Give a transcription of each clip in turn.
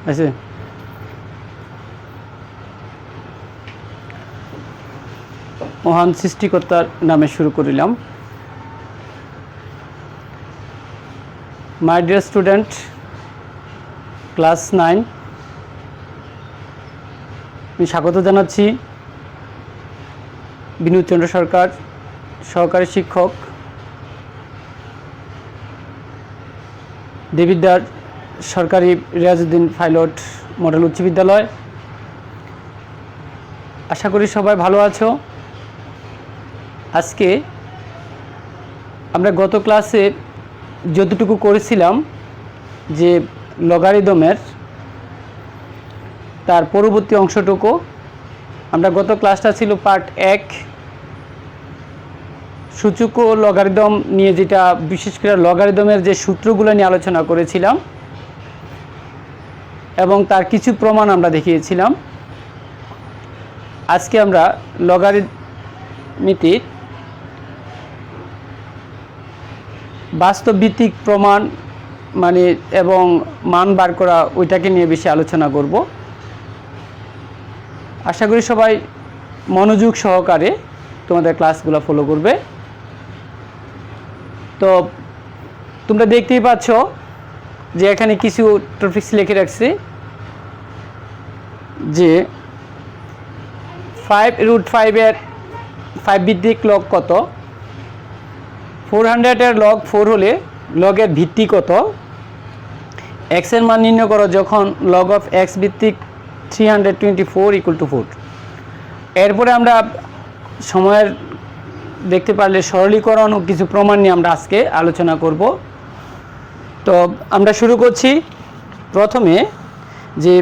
আছে। মহান সৃষ্টিকর্তার নামে শুরু করিলাম। মাই ডিয়ার স্টুডেন্ট, ক্লাস 9, আমি স্বাগত জানাচ্ছি বিনোদচন্দ্র সরকার, সহকারী শিক্ষক, দেবিদ্বার সরকারি রিয়াজউদ্দিন পাইলট মডেল উচ্চ বিদ্যালয়। আশা করি সবাই ভালো আছো। আজকে আমরা গত ক্লাসে যতটুকু করেছিলাম যে লগারিদমের, তার পরবর্তী অংশটুকু আমরা, গত ক্লাসটা ছিল পার্ট 1, সূচক ও লগারিদম নিয়ে, যেটা বিশেষ করে লগারিদমের যে সূত্রগুলো নিয়ে আলোচনা করেছিলাম এবং তার কিছু প্রমাণ আমরা দেখিয়েছিলাম। আজকে আমরা লগারিদমিতির বাস্তব ভিত্তিক প্রমাণ এবং মান বার করা, ওইটাকে নিয়ে বেশি আলোচনা করব। আশা করি সবাই মনোযোগ সহকারে তোমাদের ক্লাসগুলো ফলো করবে। তো তোমরা দেখতেই পাচ্ছ যে এখানে কিছু টপিকস লিখে রাখছি, যে 5√5 এর 5 ভিত্তিক লগ কত, 400 এর লগ 4 হলে লগের ভিত্তি কত, x এর মান নির্ণয় করো যখন লগ অফ x ভিত্তিক 324 = 4। এরপরে আমরা সময়ের দেখতে পারলে সরলীকরণ ও কিছু প্রমাণ নিয়ে আমরা আজকে আলোচনা করব। তো আমরা শুরু করছি প্রথমে, যে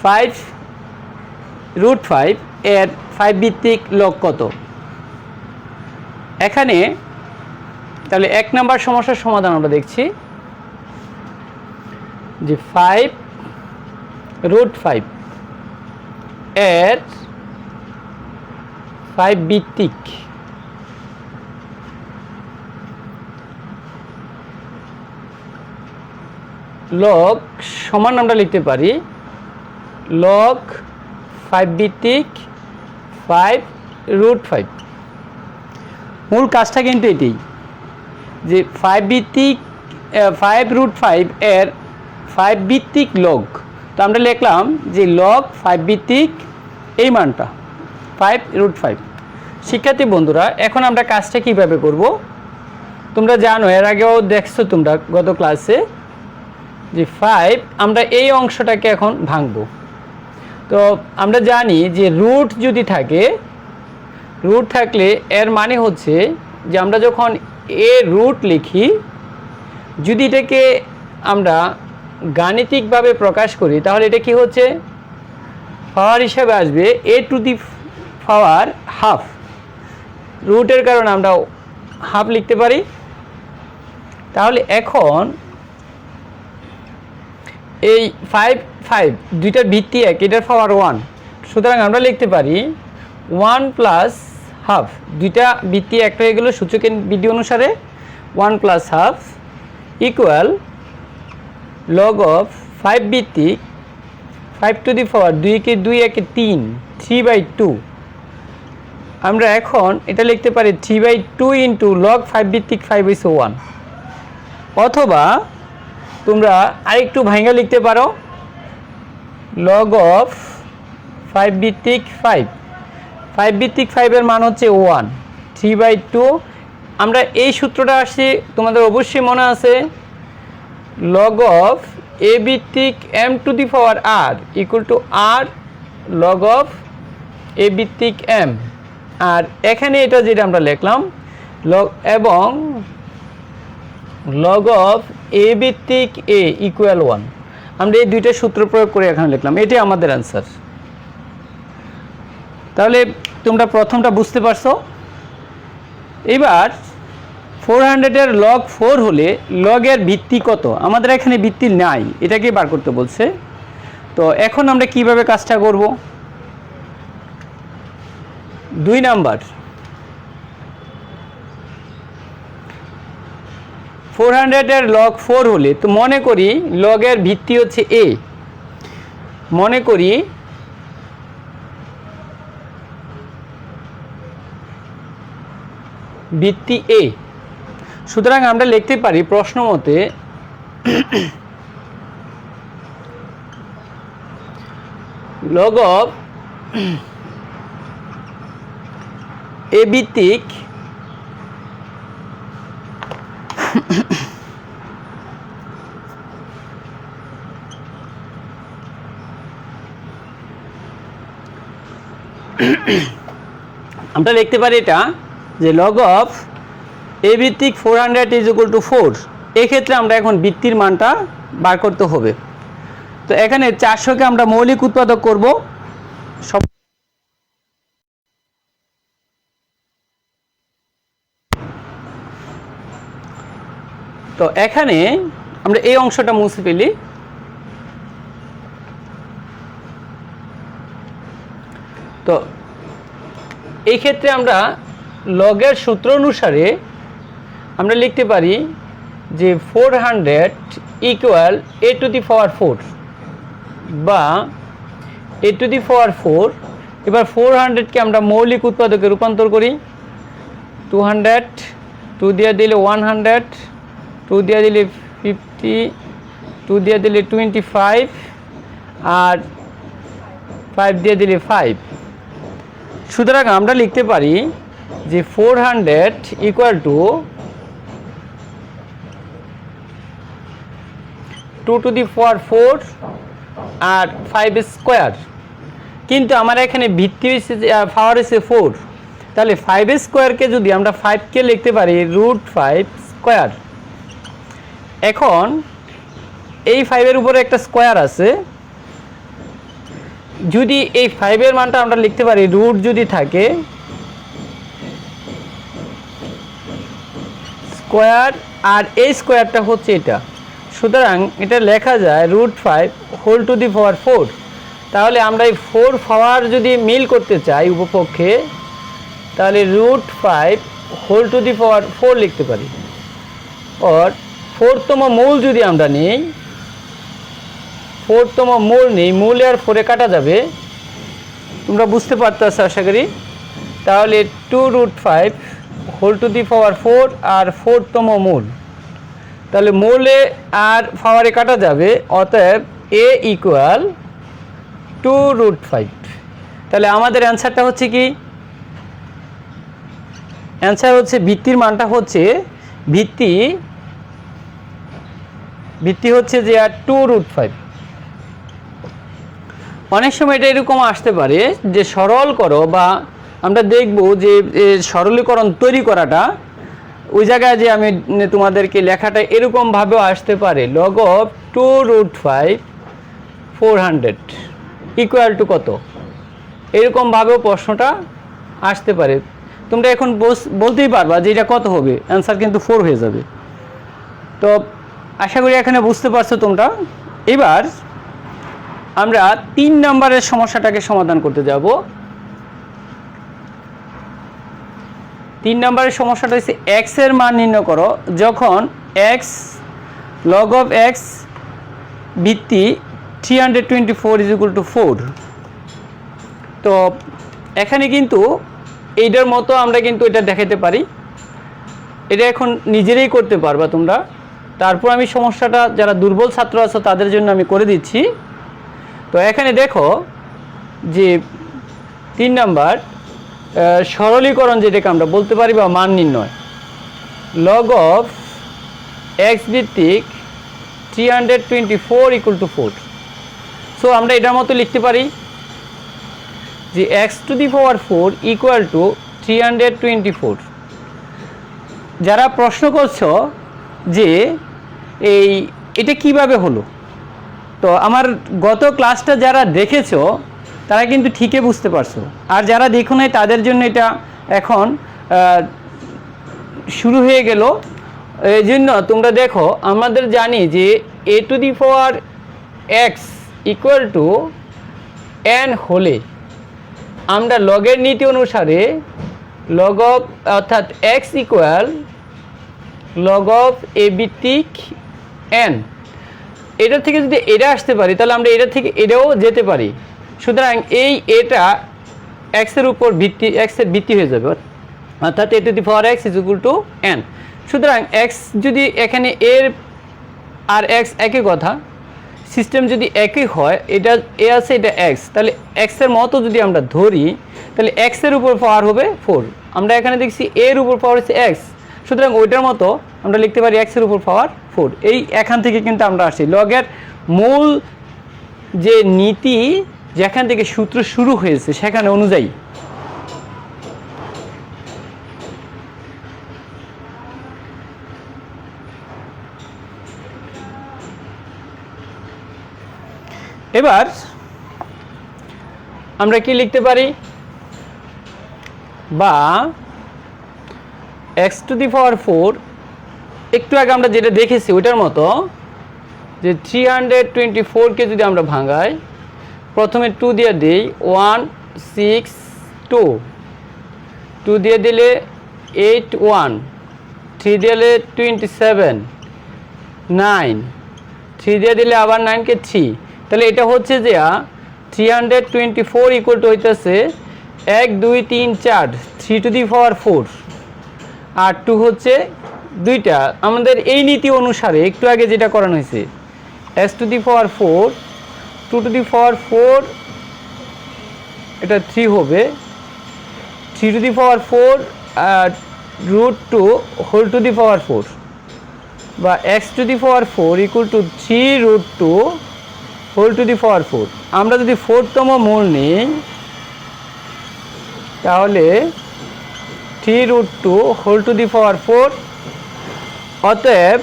5√5 এর 5 ভিত্তিক লগ কত। এখানে তাহলে 1 নম্বর সমস্যার সমাধান আমরা দেখছি, যে 5√5 এর 5 ভিত্তিক লগ সমান আমরা লিখতে পারি লগ 5 ভিত্তিক 5√5। মূল কাজটা কিন্তু এটাই, যে 5√5 এর 5 ভিত্তিক লগ। তো আমরা লিখলাম যে লগ 5 ভিত্তিক এই মানটা 5√5। শিক্ষার্থী বন্ধুরা, এখন আমরা কাজটা কিভাবে করব তোমরা জানো, এর আগেও দেখছো তোমরা গত ক্লাসে, যে 5 আমরা এই অংশটাকে এখন ভাঙব। তো আমরা জানি যে রুট যদি থাকে, রুট থাকলে এর মানে হচ্ছে যে আমরা যখন রুট লিখি, যদি এটাকে আমরা গাণিতিকভাবে প্রকাশ করি, তাহলে এটা কি হচ্ছে, পাওয়ার হিসাবে আসবে a⁻½ রুটের কারণে আমরা হাফ লিখতে পারি। তাহলে এখন এই 5 দুইটার ভিত্তি 1, এটার পাওয়ার 1, সুতরাং আমরা লিখতে পারি 1 + হাফ। দুইটা ভিত্তি একটা হয়ে গেল সূচকের বিধি অনুসারে, 1 + হাফ ইকুয়াল লগ অফ 5 ভিত্তিক 5², 2 × 2 = 3, 3/2। আমরা এখন এটা লিখতে পারি 3/2 × লগ 5 ভিত্তিক 5 হইছে 1। অথবা তোমরা আরেকটু ভাঙা লিখতে পারো, লগ অফ 5 ভিত্তিক 5 ভিত্তিক 5 এর মান হচ্ছে 1, 3/2। আমরা এই সূত্রটা আসছে তোমাদের অবশ্যই মনে আছে, লগ অফ a ভিত্তিক m² r = r log of a ভিত্তিক m। আর এখানে এটা যেটা আমরা লিখলাম লগ, এবং লগ অফ a ভিত্তিক a = 1। আমরা এই দুইটা সূত্র প্রয়োগ করে এখানে লিখলাম, এটাই আমাদের অ্যান্সার। তাহলে তোমরা প্রথমটা বুঝতে পারছো। এবার 400 এর লগ 4 হলে লগের ভিত্তি কত, আমাদের এখানে ভিত্তি নাই, এটাকে বার করতে বলছে। তো এখন আমরা কিভাবে কাজটা করব, 2 নাম্বার, 400 এর লগ 4 হলে, তো মনে করি লগের ভিত্তি হচ্ছে a, মনে করি ভিত্তি এ। সুতরাং আমরা লিখতে পারি প্রশ্ন মতে লগ অফ এ ভিত্তিক আমরা লিখতে পারি এটা যে লগ অফ এ ভিত্তিক 400 ইজ ইকুয়াল টু 4। এক্ষেত্রে আমরা এখন ভিত্তির মানটা বার করতে হবে। তো এখানে 400কে আমরা মৌলিক উৎপাদক করব। সব তো এখানে আমরা এই অংশটা মুছে ফেলি। তো এই ক্ষেত্রে আমরা লগের সূত্র অনুসারে আমরা লিখতে পারি যে 400 equal a two the power 4 বা a টু দি পাওয়ার 4। এবার 400কে আমরা মৌলিক উৎপাদকে রূপান্তর করি। 200, 2 দিয়ে দিলে 100, 2 দিয়ে দিলে 50, 2 দিয়ে দিলে 25 আর 5 দিয়ে দিলে 5। সুতরাং আমরা লিখতে পারি যে 400 equal to 2 to the power 4 আর 5 স্কোয়ার। কিন্তু আমার এখানে ভিত্তি হচ্ছে পাওয়ার হচ্ছে 4, তাহলে 5 স্কোয়ারকে যদি আমরা 5কে লিখতে পারি √5 স্কোয়ার। এখন এই 5-এর উপরে একটা স্কোয়ার আছে, যদি এই 5-এর মানটা আমরা লিখতে পারি রুট যদি থাকে স্কোয়ার আর এই স্কোয়ারটা হচ্ছে এটা, সুতরাং এটা লেখা যায় √5 হোল টু দি পাওয়ার 4। তাহলে আমরা এই 4 পাওয়ার যদি মিল করতে চাই উপপক্ষে, তাহলে √5 হোল টু দি পাওয়ার 4 লিখতে পারি। আর 4তম মূল যদি আমরা নিই, 4তম মূল নেই, মূল আর 4-এ কাটা যাবে, তোমরা বুঝতে পারতেছ আশা করি। তাহলে 2√5 হোল টু দি পাওয়ার 4 আর 4তম মূল, তাহলে মূলে আর পাওয়ারে কাটা যাবে, অতএব a ইকুয়াল 2√5। তাহলে আমাদের অ্যান্সারটা হচ্ছে কি, অ্যান্সার হচ্ছে ভিত্তির মানটা হচ্ছে ভিত্তি হচ্ছে যে আর 2√5। অনেক সময় এটা এরকম আসতে পারে যে সরল করো, বা আমরা দেখব যে সরলীকরণ তৈরি করাটা ওই জায়গায় যে আমি তোমাদেরকে লেখাটা এরকমভাবেও আসতে পারে লগ অফ 2√5 400 ইকুয়াল টু কত, এরকমভাবেও প্রশ্নটা আসতে পারে। তোমরা এখন বলতেই পারবা যে এটা কত হবে, অ্যান্সার কিন্তু 4 হয়ে যাবে। তো আশা করি এখানে বুঝতে পারছো তোমরা। এবার আমরা 3 নম্বরের সমস্যাটাকে সমাধান করতে যাব। 3 নম্বরের সমস্যাটা হচ্ছে x এর মান নির্ণয় করো যখন x log of x ভিত্তি 324 ইজ ইকুয়াল টু 4। তো এখানে কিন্তু এইটার মতো আমরা কিন্তু এটা দেখাতে পারি, এটা এখন নিজেরাই করতে পারবা তোমরা। তারপর আমি সমস্যাটা যারা দুর্বল ছাত্র আছো তাদের জন্য আমি করে দিচ্ছি। তো এখানে দেখো যে 3 নাম্বার সরলীকরণ যেটাকে আমরা বলতে পারি বা মান নির্ণয়, লগ অফ x ভিত্তিক 324 ইকুয়াল টু 4। সো আমরা এটার মতো লিখতে পারি যে x to the power 4 equal two 324। যারা প্রশ্ন করছো যে এটা কিভাবে হলো, তো আমার গত ক্লাসটা যারা দেখেছো তারা কিন্তু ঠিকই বুঝতে পারছো, আর যারা দেখো নাই তাদের জন্য এটা এখন শুরু হয়ে গেল। এই জন্য তোমরা দেখো, আমাদের জানি যে a two the power x equal to n হলে আমরা লগের নীতি অনুসারে লগ অফ অর্থাৎ x equal log of a ভিত্তিক n, এটা থেকে যদি এটা আসতে পারি তাহলে আমরা এটা থেকে এটাও যেতে পারি। সুতরাং এটা এক্সের উপর ভিত্তি, এক্সের ভিত্তি হয়ে যাবে, অর্থাৎ a two the power x is equal to n। সুতরাং x যদি এখানে এর আর x একই কথা, সিস্টেম যদি একই হয়, এটা এ আছে এটা x, তাহলে x এর মতো যদি আমরা ধরি তাহলে x এর উপর পাওয়ার হবে 4। আমরা এখানে দেখছি এর উপর পাওয়ার হচ্ছে x, সুতরাং ওইটার মতো আমরা লিখতে পারি x এর উপর পাওয়ার 4। এই এখান থেকে কিন্তু আমরা আসি লগের মূল যে নীতি, যেখান থেকে সূত্র শুরু হয়েছে সেখানে অনুযায়ী। এবার আমরা কি লিখতে পারি, বা x টু দি পাওয়ার 4, একটু আগে আমরা যেটা দেখেছি ওইটার মতো, যে 324কে যদি আমরা ভাঙাই, প্রথমে 2 দিয়ে দিই 1 6 2, 2 দিয়ে দিলে 8 1, 3 দিলে 27 9, 3 দিয়ে দিলে আবার 9কে 3, তাহলে এটা হচ্ছে যে 324 ইকুয়াল টু হইতেছে 1 2 3 4 3 টু দি পাওয়ার 4, আর 2 হচ্ছে দুইটা। আমাদের এই নীতি অনুসারে একটু আগে যেটা করানো হয়েছে, x to the power 4 2 to the power 4, এটা 3 হবে, 3 to the power 4 √2 whole to the power 4, বা x to the power 4 equal to 3√2 whole to the power 4। আমরা যদি 4তম মূল নিই তাহলে 3√2 হোল টু দি পাওয়ার 4, অতএব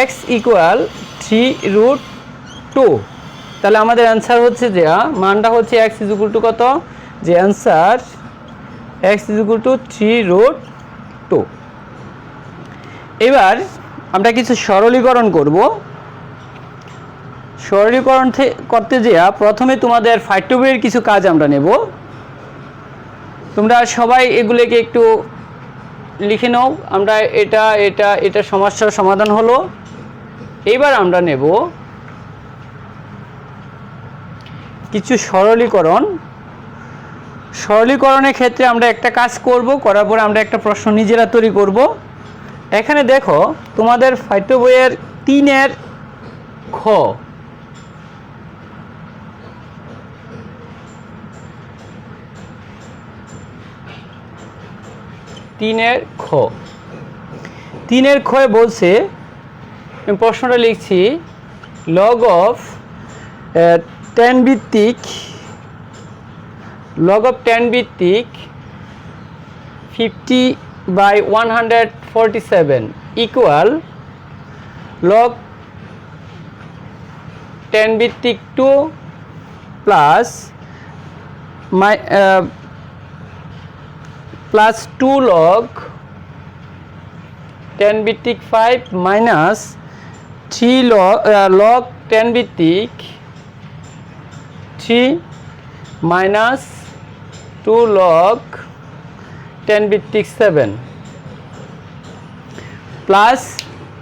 x ইকুয়াল 3√2। তাহলে আমাদের অ্যান্সার হচ্ছে যে মানটা হচ্ছে x ইজ ইকুয়াল টু কত, যে answer x is equal to 3√2। এবার আমরা কিছু সরলীকরণ করব। সরলীকরণ করতে যেয়ে প্রথমে তোমাদের পাঠ্য বইয়ের কিছু কাজ আমরা নেব। তোমরা সবাই এগুলোকে একটু লিখে নাও। আমরা এটা সমস্যার সমাধান হলো। এইবার আমরা নেব কিছু সরলীকরণ। সরলীকরণের ক্ষেত্রে আমরা একটা কাজ করব, করার পরে আমরা একটা প্রশ্ন নিজেরা তৈরি করব। এখানে দেখো তোমাদের পাঠ্য বইয়ের 3-এর খ, তিনের খয়ে বলছে, আমি প্রশ্নটা লিখছি, লগ অফ 10 ভিত্তিক 50/147 ইকুয়াল লগ 10 ভিত্তিক 2 প্লাস 2 লগ 10 ভিত্তিক 5 মাইনাস 3 লগ 10 ভিত্তিক 3 মাইনাস 2 লগ 10 ভিত্তিক 7 প্লাস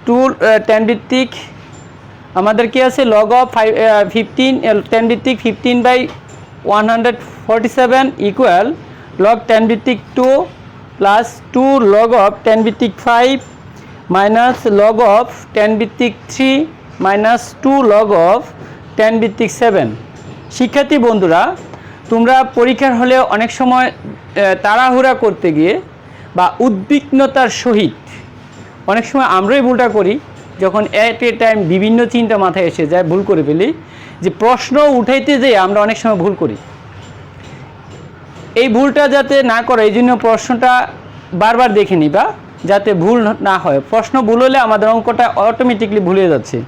2 10 ভিত্তিক আমাদের কি আছে, লগ অফ 15 10 ভিত্তিক 15/147 ইকুয়াল লগ 10 ভিত্তিক 2 প্লাস 2 লগ অফ 10 ভিত্তিক 5 মাইনাস লগ অফ 10 ভিত্তিক 3 মাইনাস 2 লগ অফ 10 ভিত্তিক 7। শিক্ষার্থী বন্ধুরা, তোমরা পরীক্ষার হলে অনেক সময় তাড়াহুড়া করতে গিয়ে বা উদ্বিগ্নতার সহিত অনেক সময় আমরাই ভুলটা করি, যখন এট এ টাইম বিভিন্ন চিন্তা মাথায় এসে যায়, ভুল করে ফেলি, যে প্রশ্ন উঠাইতে যেয়ে আমরা অনেক সময় ভুল করি। এই ভুলটা যাতে না করে এই জন্য প্রশ্নটা বারবার দেখে নিবা, যাতে ভুল না হয়। প্রশ্ন ভুল হলে আমাদের অঙ্কটা অটোমেটিকলি ভুলে যাচ্ছে।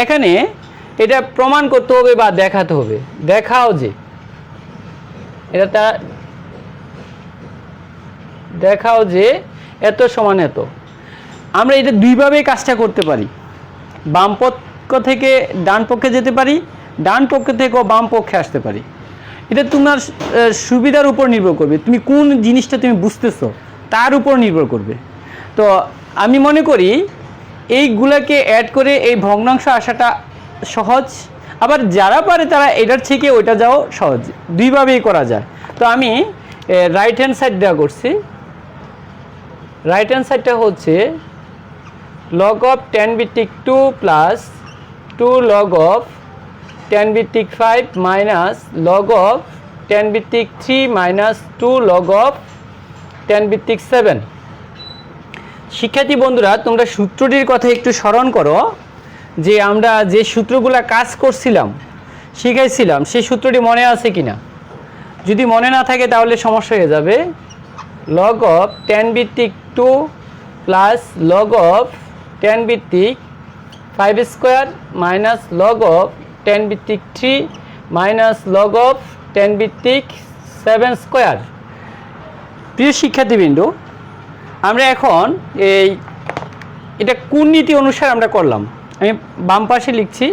এখানে এটা প্রমাণ করতে হবে বা দেখাতে হবে। দেখাও যে এত সমান এত। আমরা এটা দুইভাবে কাজটা করতে পারি। বাম পক্ষ থেকে ডান পক্ষে যেতে পারি, ডান পক্ষ থেকেও বাম পক্ষে আসতে পারি। এটা তোমার সুবিধার উপর নির্ভর করবে, তুমি কোন জিনিসটা তুমি বুঝতেছো তার উপর নির্ভর করবে। তো আমি মনে করি এইগুলোকে অ্যাড করে এই ভগ্নাংশ আসাটা সহজ, আবার যারা পারে তারা এটার থেকে ওইটা যাও সহজ, দুইভাবেই করা যায়। তো আমি রাইট হ্যান্ড সাইড দেওয়া করছি। রাইট হ্যান্ড সাইডটা হচ্ছে log of tan ভিত্তিক 2 প্লাস 2 log of tan ভিত্তিক 5 মাইনাস log of tan ভিত্তিক 3 মাইনাস 2 log of tan ভিত্তিক 7। শিক্ষার্থী বন্ধুরা, তোমরা সূত্রটির কথা একটু স্মরণ করো যে আমরা যে সূত্রগুলো কাজ করছিলাম, শিখাইছিলাম, সেই সূত্রটি মনে আছে কিনা। যদি মনে না থাকে তাহলে সমস্যা হয়ে যাবে। log of tan ভিত্তিক 2 প্লাস log of tan ভিত্তিক 5 square minus log of tan ভিত্তিক 3 মাইনাস log of tan ভিত্তিক 7 স্কোয়ার। প্রিয় শিক্ষার্থীবৃন্দ, আমরা এখন এটা কোন নীতি অনুসারে আমরা করলাম, আমি বাম পাশে লিখছি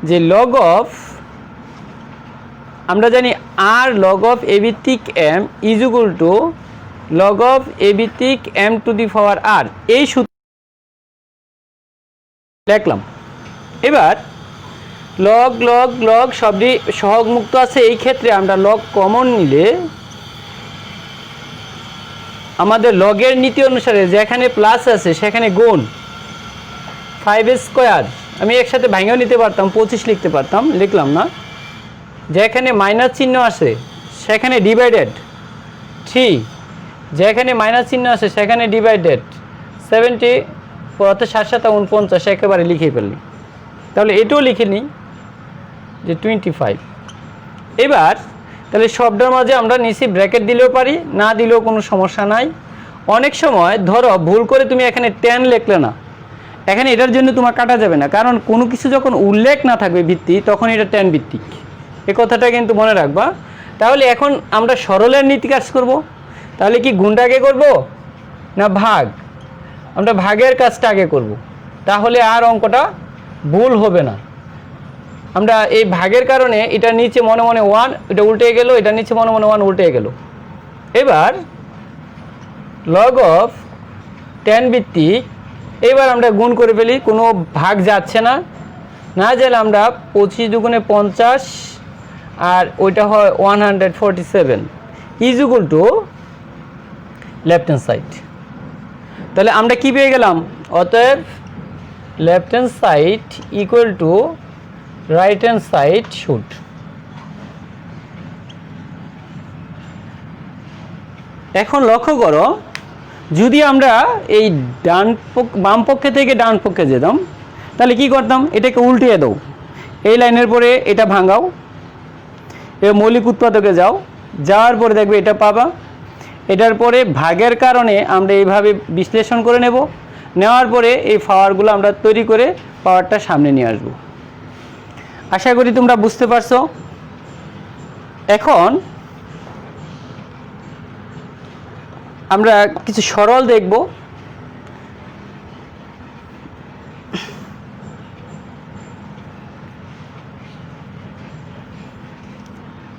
যে log of, আমরা জানি r log of a ভিত্তিক m is equal to log of a ভিত্তিক m two the power r, এই সূত্র লিখলাম। এবার log log log সবই সহগ মুক্ত আছে, এই ক্ষেত্রে আমরা log কমন নিলে আমাদের লগের নীতি অনুসারে যেখানে প্লাস আছে সেখানে গুণ 5 স্কোয়ার, আমি একসাথে ভাঙেও নিতে পারতাম, 25 লিখতে পারতাম, লিখলাম না। যেখানে মাইনাস চিহ্ন আছে সেখানে ডিভাইডেড 3, যেখানে মাইনাস চিহ্ন আছে সেখানে ডিভাইডেড 70, পড়াতে 7 7 49 একেবারে লিখে ফেললি। তাহলে এটাও লিখে নিই যে 25। এবার তাহলে সবটার মাঝে আমরা নিচে ব্র্যাকেট দিলেও পারি, না দিলেও কোনো সমস্যা নাই। অনেক সময় ধরো ভুল করে তুমি এখানে 10 লিখলে না, এখানে এটার জন্য তোমার কাটা যাবে না, কারণ কোনো কিছু যখন উল্লেখ না থাকবে ভিত্তি তখন এটা 10 ভিত্তিক, এই কথাটা কিন্তু মনে রাখবা। তাহলে এখন আমরা সরলের নীতি কাজ করব। তাহলে কি গুণটা আগে করব না ভাগ? আমরা ভাগের কাজটা আগে করব, তাহলে আর অঙ্কটা ভুল হবে না। আমরা এই ভাগের কারণে এটা নিচে মনে মনে 1, এটা উল্টে গেল, এটা নিচে মনে মনে 1 উল্টে গেল। এবার log of tan ভিত্তিক, এবার আমরা গুণ করে ফেলি, কোনো ভাগ যাচ্ছে না, না গেলে আমরা 25 দুগুণে 50 আর ওইটা হয় 147 is equal to left hand side. তাহলে আমরা কি পেয়ে গেলাম? অতএব left hand side equal to right hand side should. এখন লক্ষ্য করো, যদি আমরা এই বাম পক্ষে থেকে ডান পক্ষে যেতাম তাহলে কি করতাম? এটাকে উল্টিয়ে দাও, এই লাইনের পরে এটা ভাঙাও, এবার মৌলিক উৎপাদকে যাও, যাওয়ার পরে দেখবে এটা পাবা। এটার পরে ভাগের কারণে আমরা এইভাবে বিশ্লেষণ করে নেব, নেওয়ার পরে এই পাওয়ারগুলো আমরা তৈরি করে পাওয়ারটা সামনে নিয়ে আসব। আশা করি তোমরা বুঝতে পারছো। এখন আমরা কিছু সরল দেখব।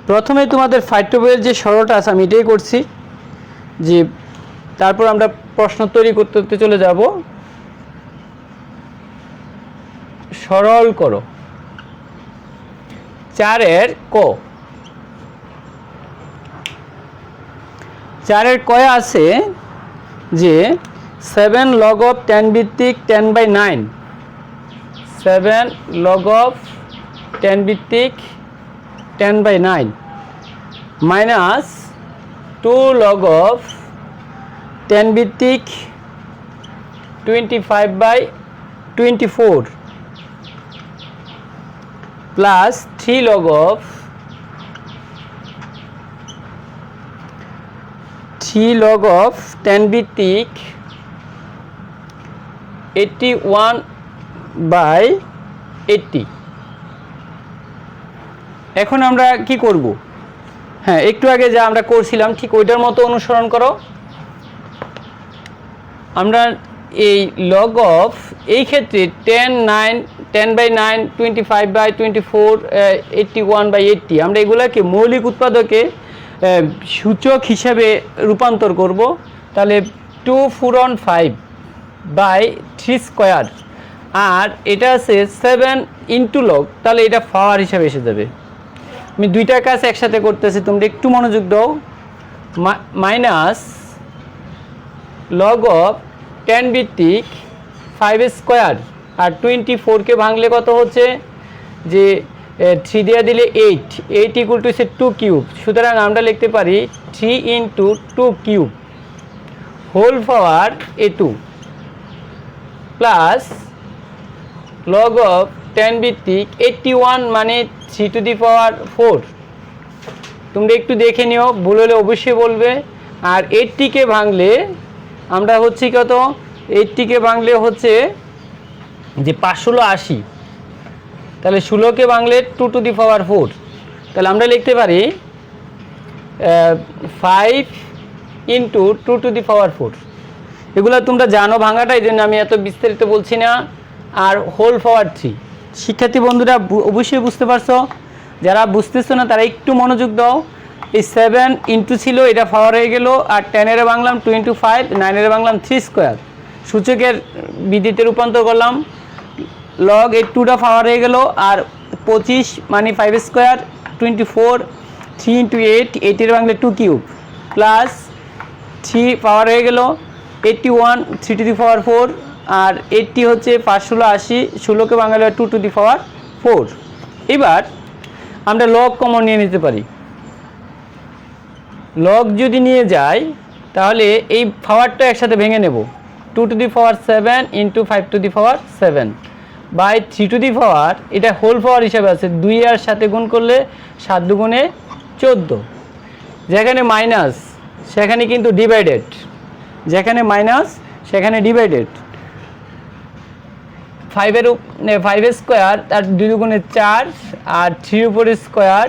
প্রথমে তোমাদের ফাইভ বইয়ের যে সরলটা আছে আমি এটাই করছি, যে তারপর আমরা প্রশ্ন তৈরি করতে চলে যাব। সরল করো 4-এর ক। 4-এর কয়ে আছে যে 7 log of tan ভিত্তিক 10/9, 7 log of tan ভিত্তিক 10/9 মাইনাস 2 log of tan ভিত্তিক 25/24 প্লাস 3 log of 10 ভিত্তিক 81/80। এখন আমরা কি করব? হ্যাঁ, একটু আগে যা আমরা করছিলাম ঠিক ওইটার মতো অনুসরণ করো। আমরা এই log of, এই ক্ষেত্রে 10/9, 25/24, 81/80, আমরা এগুলাকে মৌলিক উৎপাদকে সূচক হিসাবে রূপান্তর করব। তাহলে 2 4 5/3 স্কোয়ার আর এটা আছে 7 ইন্টু লগ, তাহলে এটা পাওয়ার হিসাবে এসে যাবে। আমি দুইটা কাজ একসাথে করতেছি, তোমরা একটু মনোযোগ দাও। মাইনাস লগ অফ 10 ভিত্তিক 5 স্কোয়ার আর 24কে ভাঙলে কত হচ্ছে যে 3 দিয়ে দিলে 8 ইকুয়াল টু 2 কিউব। সুতরাং আমরা লিখতে পারি 3 into 2 cube whole power a2 plus log of 10 ভিত্তিক 81 মানে 3 টু দি পাওয়ার 4। তোমরা একটু দেখে নিও, ভুল হলে অবশ্যই বলবে। আর 80কে ভাঙলে আমরা হচ্ছে কত, 80কে ভাঙলে হচ্ছে যে 580, তাহলে 16কে ভাঙলে 2 টু দি পাওয়ার 4। তাহলে আমরা লিখতে পারি 5 ইন্টু 2 টু দি পাওয়ার 4। এগুলো তোমরা জানো ভাঙাটা, এই জন্য আমি এত বিস্তারিত বলছি না। আর হোল পাওয়ার 3, শিক্ষার্থী বন্ধুরা অবশ্যই বুঝতে পারছো। যারা বুঝতেছো না তারা একটু মনোযোগ দাও। এই 7 ইন্টু ছিল, এটা পাওয়ার হয়ে গেল। আর 10 এর বাংলাম 2 ইন্টু 5, 9 এর বাংলাম 3 স্কোয়ার, সূচকের বিধিতে রূপান্তর করলাম। লগ এই 2টা পাওয়ার হয়ে গেল। আর 25 মানে 5 স্কোয়ার, 24, 3 ইন্টু 8, 8 এর বাংলা 2 কিউব প্লাস 3 পাওয়ার হয়ে গেল 81, 3 টু দি পাওয়ার 4। আর 80 হচ্ছে 580, 16কে বাঙালি 2 টু দি পাওয়ার 4। এবার আমরা লগ কমন নিয়ে নিতে পারি। লগ যদি নিয়ে যাই তাহলে এই পাওয়ারটা একসাথে ভেঙে নেব। 2 to the power 7 into 5 to the power 7 by 3 to the power, এটা হোল পাওয়ার হিসাবে আছে, 2 আর সাথে গুণ করলে 7 দুগুণে 14। যেখানে মাইনাস সেখানে কিন্তু ডিভাইডেড, যেখানে মাইনাস সেখানে ডিভাইডেড। 5 স্কোয়ার আর 2 দুগুণে 4 আর 3 উপরে স্কোয়ার,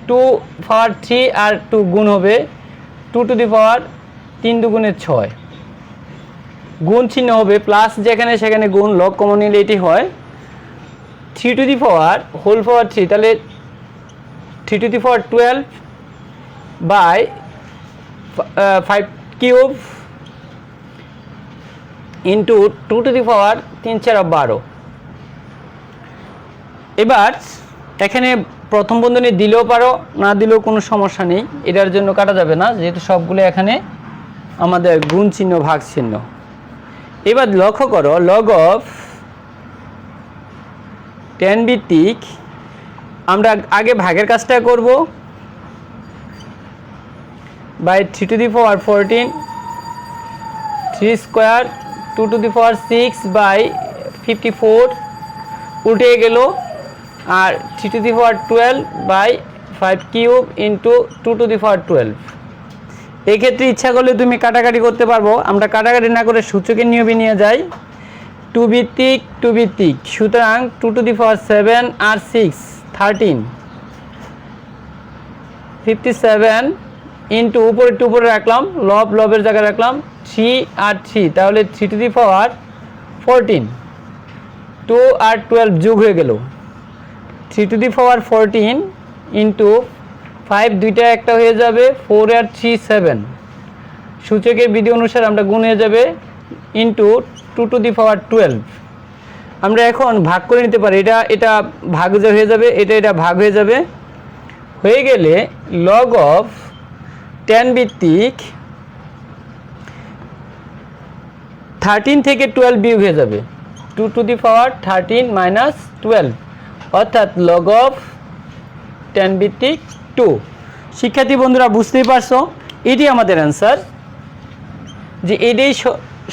2 পাওয়ার 3 আর 2 গুণ হবে 2 টু দি পাওয়ার 3 দুগুণে 6। গুণ চিহ্ন হবে প্লাস, যেখানে সেখানে গুণ, লগ কমন নিলে এটি হয় 3 টু দি পাওয়ার হোল পাওয়ার 3, তাহলে 3 to the power 12 by 5 cube into 2 to the power 3 4 12। এবার এখানে প্রথম বন্ধনী দিলেও পারো, না দিলেও কোনো সমস্যা নেই, এটার জন্য কাটা যাবে না, যেহেতু সবগুলো এখানে আমাদের গুণ চিহ্ন ভাগ চিহ্ন। এবার লক্ষ্য করো, লগ অফ 10 ভিত্তিক আমরা আগে ভাগের কাজটা করব, by 3 to the power 14, 3 square 2 to the power 6 by 54 উল্টে গেল। আর 3 to the power 12 by 5 cube into 2 to the power 12। এক্ষেত্রে ইচ্ছা করলে তুমি কাটাকাটি করতে পারবো, আমরা কাটাকাটি না করে সূচকের নিয়মে নিয়ে যাই। 2 ভিত্তিক 2 ভিত্তিক, সুতরাং 2 টু দি পাওয়ার 7 আর 6 13, 57 ইন্টু উপরে টু উপরে রাখলাম, লবের জায়গায় রাখলাম 3 আর 3, তাহলে 3 টু দি পাওয়ার 14। 2 আর 12 যোগ হয়ে গেল 3 টু দি পাওয়ার 14 ইন্টু 5, দুইটা একটা হয়ে যাবে 4 আর 3 7, সূচকের বিধি অনুসারে আমরা গুণ হয়ে যাবে ইন্টু 2 টু দি পাওয়ার 12। আমরা এখন ভাগ করে নিতে পারি, এটা ভাগ হয়ে যাবে, এটা ভাগ হয়ে যাবে। হয়ে গেলে লগ অফ 10 ভিত্তিক 13 থেকে 12 বিয়োগ হয়ে যাবে, 2 টু দি পাওয়ার 13 মাইনাস 12, অর্থাৎ লগ অফ 10 ভিত্তিক 2। শিক্ষার্থী বন্ধুরা বুঝতেই পারছো, এটি আমাদের অ্যান্সার, যে এটাই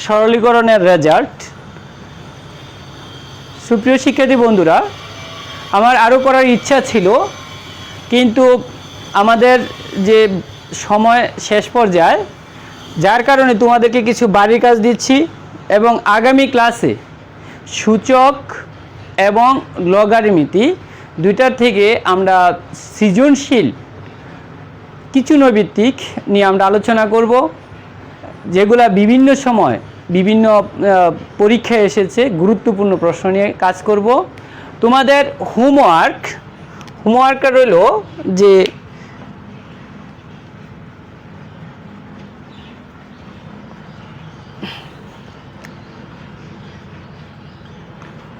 সরলীকরণের রেজাল্ট। সুপ্রিয় শিক্ষার্থী বন্ধুরা, আমার আরও করার ইচ্ছা ছিল, কিন্তু আমাদের যে সময় শেষ পর্যায়ে, যার কারণে তোমাদেরকে কিছু বাড়ির কাজ দিচ্ছি, এবং আগামী ক্লাসে সূচক এবং লগারিমিতি দুইটার থেকে আমরা সৃজনশীল কিছু নৈবিত্তিক নিয়ে আমরা আলোচনা করব, যেগুলা বিভিন্ন সময় বিভিন্ন পরীক্ষায় এসেছে, গুরুত্বপূর্ণ প্রশ্ন নিয়ে কাজ করব। তোমাদের হোমওয়ার্কটা রইল যে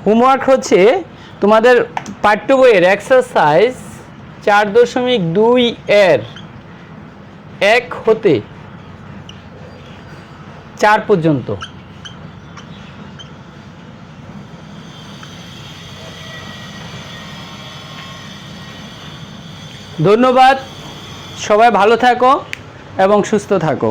হোমওয়ার্ক হচ্ছে তোমাদের পাঠ্য বইয়ের এক্সারসাইজ 4.2 এর 1 হতে 4 পর্যন্ত। ধন্যবাদ, সবাই ভালো থাকো এবং সুস্থ থাকো।